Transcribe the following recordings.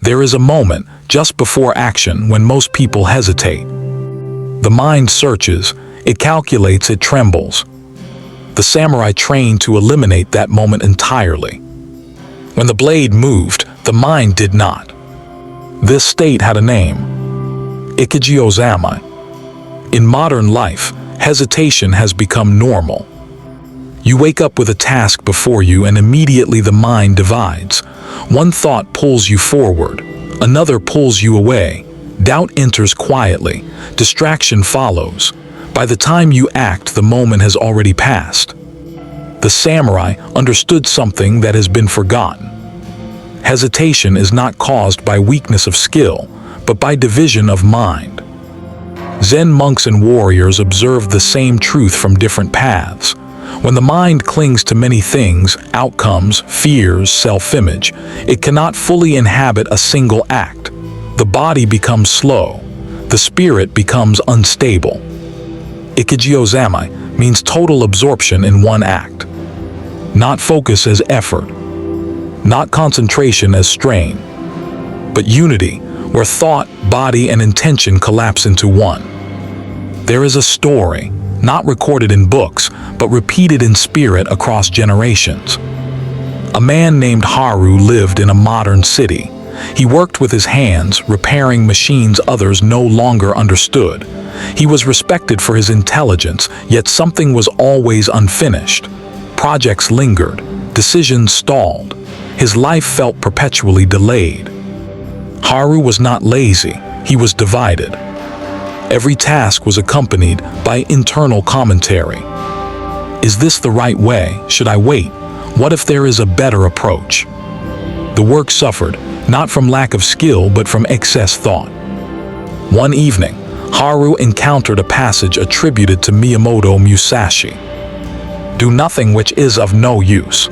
There is a moment, just before action, when most people hesitate. The mind searches, it calculates, it trembles. The samurai trained to eliminate that moment entirely. When the blade moved, the mind did not. This state had a name: Ichigyō-Zammai. In modern life, hesitation has become normal. You wake up with a task before you and immediately the mind divides. One thought pulls you forward, another pulls you away. Doubt enters quietly, distraction follows. By the time you act, the moment has already passed. The samurai understood something that has been forgotten. Hesitation is not caused by weakness of skill, but by division of mind. Zen monks and warriors observed the same truth from different paths. When the mind clings to many things, outcomes, fears, self-image, it cannot fully inhabit a single act. The body becomes slow. The spirit becomes unstable. Ichigyō-Zammai means total absorption in one act. Not focus as effort. Not concentration as strain. But unity, where thought, body, and intention collapse into one. There is a story, not recorded in books, but repeated in spirit across generations. A man named Haru lived in a modern city. He worked with his hands, repairing machines others no longer understood. He was respected for his intelligence, yet something was always unfinished. Projects lingered, decisions stalled. His life felt perpetually delayed. Haru was not lazy, he was divided. Every task was accompanied by internal commentary. Is this the right way? Should I wait? What if there is a better approach? The work suffered, not from lack of skill, but from excess thought. One evening, Haru encountered a passage attributed to Miyamoto Musashi. Do nothing which is of no use.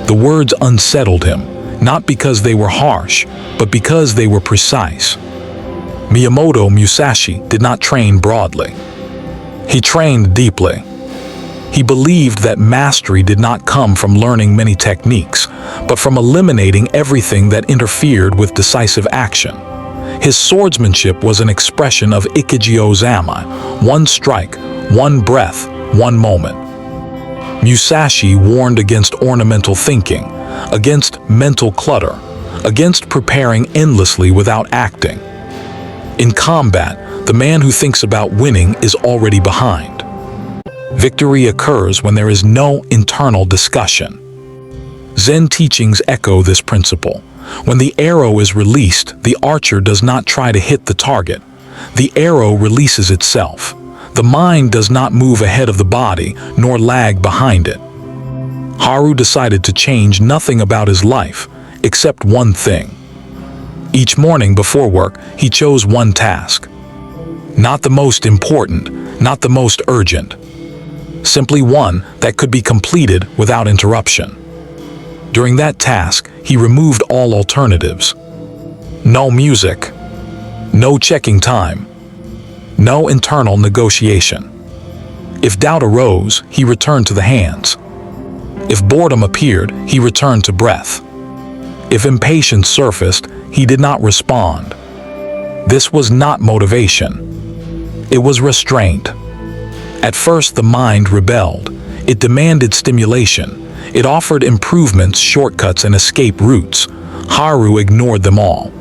The words unsettled him, not because they were harsh, but because they were precise. Miyamoto Musashi did not train broadly. He trained deeply. He believed that mastery did not come from learning many techniques, but from eliminating everything that interfered with decisive action. His swordsmanship was an expression of Ichigyō-Zammai, one strike, one breath, one moment. Musashi warned against ornamental thinking, against mental clutter, against preparing endlessly without acting. In combat, the man who thinks about winning is already behind. Victory occurs when there is no internal discussion. Zen teachings echo this principle. When the arrow is released, the archer does not try to hit the target. The arrow releases itself. The mind does not move ahead of the body, nor lag behind it. Haru decided to change nothing about his life, except one thing. Each morning before work, he chose one task. Not the most important, not the most urgent. Simply one that could be completed without interruption. During that task, he removed all alternatives. No music. No checking time. No internal negotiation. If doubt arose, he returned to the hands. If boredom appeared, he returned to breath. If impatience surfaced, he did not respond. This was not motivation. It was restraint. At first, the mind rebelled. It demanded stimulation. It offered improvements, shortcuts, and escape routes. Haru ignored them all.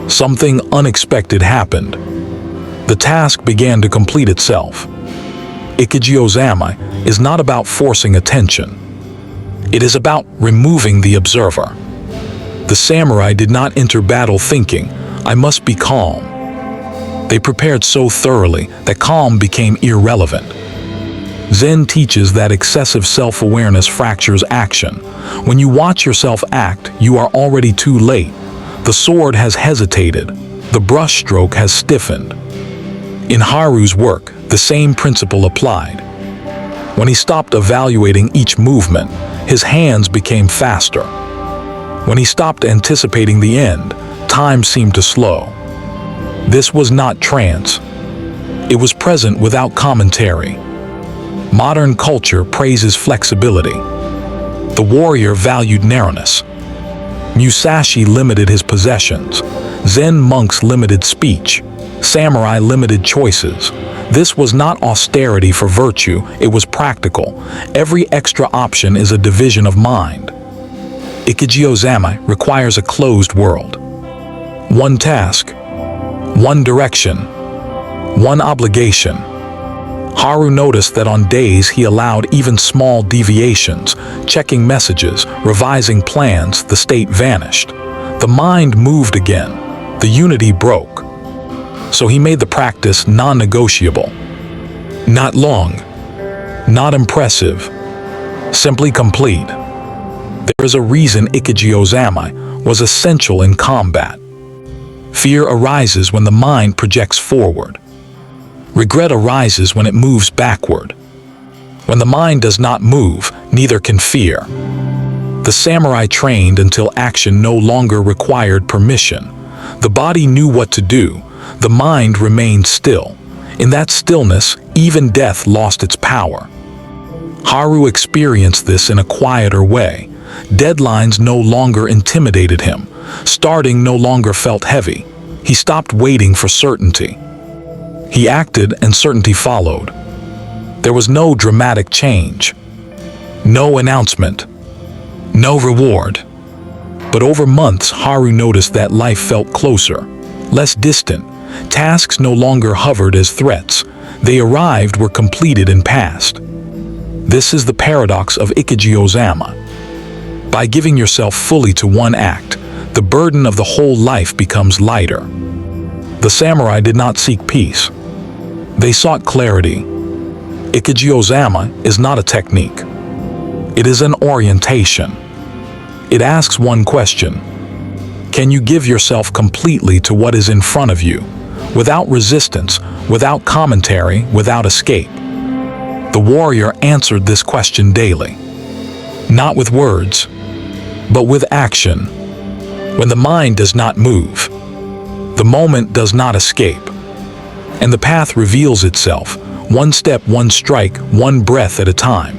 Something unexpected happened. The task began to complete itself. Ichigyō-Zammai is not about forcing attention. It is about removing the observer. The samurai did not enter battle thinking, "I must be calm." They prepared so thoroughly that calm became irrelevant. Zen teaches that excessive self-awareness fractures action. When you watch yourself act, you are already too late. The sword has hesitated. The brushstroke has stiffened. In Haru's work, the same principle applied. When he stopped evaluating each movement, his hands became faster. When he stopped anticipating the end, time seemed to slow. This was not trance. It was present without commentary. Modern culture praises flexibility. The warrior valued narrowness. Musashi limited his possessions. Zen monks limited speech. Samurai limited choices. This was not austerity for virtue, it was practical. Every extra option is a division of mind. Ichigyō-Zammai requires a closed world. One task, one direction, one obligation. Haru noticed that on days he allowed even small deviations, checking messages, revising plans, the state vanished. The mind moved again. The unity broke. So he made the practice non-negotiable. Not long, not impressive, simply complete. There is a reason Ichigyō-Zammai was essential in combat. Fear arises when the mind projects forward. Regret arises when it moves backward. When the mind does not move, neither can fear. The samurai trained until action no longer required permission. The body knew what to do. The mind remained still. In that stillness, even death lost its power. Haru experienced this in a quieter way. Deadlines no longer intimidated him. Starting no longer felt heavy. He stopped waiting for certainty. He acted and certainty followed. There was no dramatic change. No announcement. No reward. But over months, Haru noticed that life felt closer, less distant. Tasks no longer hovered as threats. They arrived, were completed, and passed. This is the paradox of Ichigyō-Zammai. By giving yourself fully to one act, the burden of the whole life becomes lighter. The samurai did not seek peace. They sought clarity. Ichigyō-Zammai is not a technique. It is an orientation. It asks one question. Can you give yourself completely to what is in front of you, without resistance, without commentary, without escape? The warrior answered this question daily. Not with words, but with action. When the mind does not move, the moment does not escape, and the path reveals itself, one step, one strike, one breath at a time.